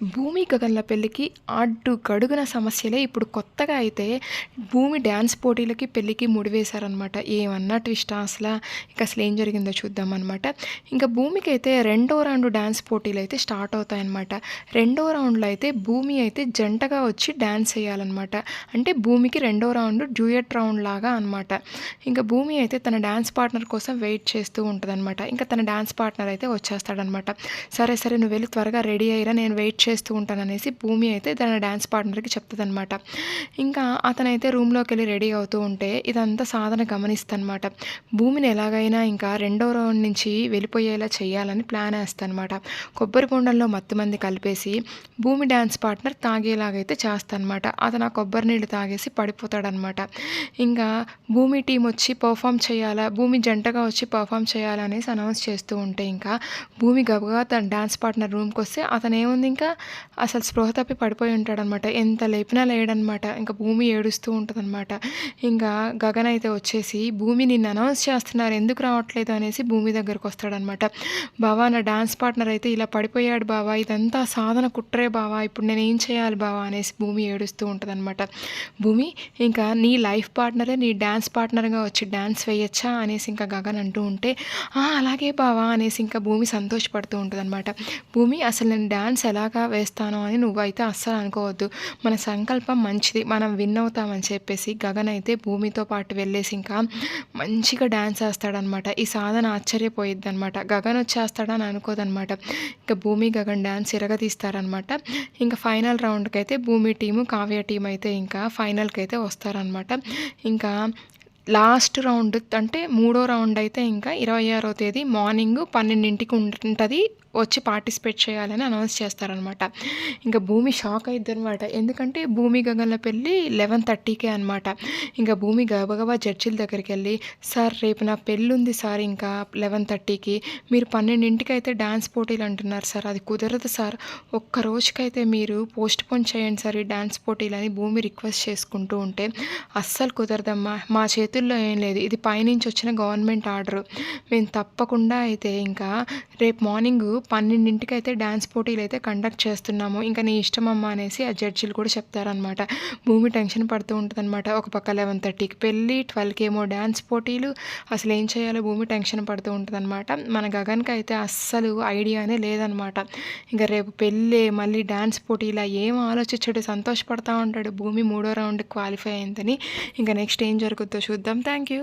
భూమి గగన్ల పెళ్ళికి అడ్డుగడుగున సమస్యలే. ఇప్పుడు కొత్తగా అయితే భూమి డ్యాన్స్ పోటీలకి, పెళ్ళికి ముడివేశారనమాట. ఏమన్నా ట్విస్టా అసలా? ఇక అసలేం జరిగిందో చూద్దామనమాట. ఇంక భూమికైతే రెండో రౌండ్ డాన్స్ పోటీలైతే స్టార్ట్ అవుతాయనమాట. రెండో రౌండ్‌లో అయితే భూమి అయితే జంటగా వచ్చి డాన్స్ ఎయ్యాలనమాట. అంటే భూమికి రెండో రౌండ్ డ్యూయట్ రౌండ్ లాగా అనమాట. ఇంక భూమి అయితే తన డాన్స్ పార్ట్నర్ కోసం వెయిట్ చేస్తూ ఉంటదనమాట. ఇంక తన డాన్స్ పార్ట్నర్ అయితే వచ్చేస్తాడనమాట. సరే, సరే నువ్వెళ్ళి త్వరగా రెడీ అయ్యిరా, నేను వెయిట్ చేస్తూ ఉంటాననేసి భూమి అయితే తన డాన్స్ పార్ట్నర్‌కి చెప్తదనమాట. ఇంకా అతనైతే రూమ్‌లోకెళ్ళి రెడీ అవుతూ ఉంటే ఇదంతా సాధన గమనిస్తనమాట. భూమిని ఎలాగైనా ఇంకా రెండో రౌండ్ నుంచి వెళ్ళిపోయేలా చేయాలని ప్లాన్ ఏస్తనమాట. కొబ్బరి బొండంలో మత్తుమంది కలిపేసి భూమి డాన్స్ పార్ట్నర్ తాగేలాగైతే చేస్తనమాట. అతను ఆ కొబ్బరి నీళ్ళు తాగేసి పడిపోతాడనమాట. ఇంకా భూమి టీమ్ వచ్చి పెర్ఫార్మ్ చేయాలా, భూమి జంటగా వచ్చి పెర్ఫార్మ్ చేయాలా అనేసి అనౌన్స్ చేస్తూ ఉంటే ఇంకా భూమి గబగబా తన డాన్స్ పార్ట్నర్ రూమ్‌కొస్తే అతనేముంది ఇంకా అసలు స్పృహ తప్పి పడిపోయి ఉంటాడనమాట. ఎంత లేపినా లేడనమాట. ఇంక భూమి ఏడుస్తూ ఉంటదనమాట. ఇంకా గగన్ అయితే వచ్చేసి భూమి నిన్ను అనౌన్స్ చేస్తున్నారు ఎందుకు రావట్లేదు అనేసి భూమి దగ్గరకొస్తాడనమాట. బావ నా డాన్స్ పార్ట్నర్ అయితే ఇలా పడిపోయాడు బావ, ఇదంతా సాధన కుట్రే బావ, ఇప్పుడు నేనేం చేయాలి బావ అనేసి భూమి ఏడుస్తూ ఉంటదనమాట. భూమి ఇంకా నీ లైఫ్ పార్ట్నరే నీ డాన్స్ పార్ట్నర్‌గా వచ్చి డాన్స్ వేయొచ్చా అనేసి ఇంకా గగన్ అంటూ ఉంటే, "ఆ! అలాగే బావ" అనేసి ఇంకా భూమి సంతోషపడుతూ ఉంటదనమాట. భూమి అసలు నేను డాన్స్ ఎలాగా వేస్తానో అని నువ్వైతే అస్సలు అనుకోవద్దు. మన సంకల్పం మంచిది, మనం విన్ అవుతామని చెప్పేసి గగన్ అయితే భూమితో పాటు వెళ్ళేసి ఇంకా మంచిగా డాన్స్ ఏస్తాడనమాట. ఈ సాధన ఆశ్చర్యపోయిద్దనమాట. గగన్ వచ్చేస్తాడా అని అనుకోదనమాట. ఇక భూమి, గగన్ డాన్స్ ఇరగదీస్తారనమాట. ఇంక ఫైనల్ రౌండ్‌కైతే భూమి టీము, కావ్య టీమ్ అయితే ఇంకా ఫైనల్‌కైతే వస్తారనమాట. ఇంకా లాస్ట్ రౌండ్ అంటే మూడో రౌండ్ అయితే ఇంకా 26వ తేదీ మార్నింగ్ 12కి ఉంటది. వచ్చి పార్టిసిపేట్ చేయాలని అనౌన్స్ చేస్తారనమాట. ఇంక భూమి షాక్ అయిద్దనమాట. ఎందుకంటే భూమి, గగన్ల పెళ్ళి 11:30కే అనమాట. ఇంక భూమి గబగబా జడ్జిల దగ్గరికెళ్ళి, "సార్ రేపు నా పెళ్ళుంది సార్ ఇంకా 11:30కి. మీరు 12కి అయితే డాన్స్ పోటీలు అంటున్నారు సార్. అది కుదరదు సార్. ఒక్క రోజుకైతే మీరు పోస్ట్‌పోన్ చేయండి సార్ ఈ డాన్స్ పోటీలని" భూమి రిక్వెస్ట్ చేసుకుంటూ ఉంటే, "అస్సలు కుదరదమ్మా. మా చేతుల్లో ఏం లేదు. ఇది పైనుంచి వచ్చిన గవర్నమెంట్ ఆర్డరు. మేము తప్పకుండా అయితే ఇంకా రేపు మార్నింగు 12కి అయితే డాన్స్ పోటీలైతే కండక్ట్ చేస్తున్నాము. ఇంక నీ ఇష్టమమ్మా" అనేసి ఆ జడ్జిలు కూడా చెప్తారనమాట. భూమి టెన్షన్ పడుతూ ఉంటదనమాట. ఒక పక్క 11:30కి పెళ్ళి, 12కి ఏమో డాన్స్ పోటీలు. అసలు ఏం చేయాలో భూమి టెన్షన్ పడుతూ ఉంటదనమాట. మన గగన్‌కి అయితే అస్సలు ఐడియానే లేదనమాట. ఇంక రేపు పెళ్ళే, మళ్ళీ డాన్స్ పోటీలా ఏం ఆలోచించడు, సంతోషపడతా ఉంటాడు. భూమి మూడో రౌండ్‌కి క్వాలిఫై అయిందని. ఇంక నెక్స్ట్ ఏం జరుగుద్దో చూద్దాం. Thank you.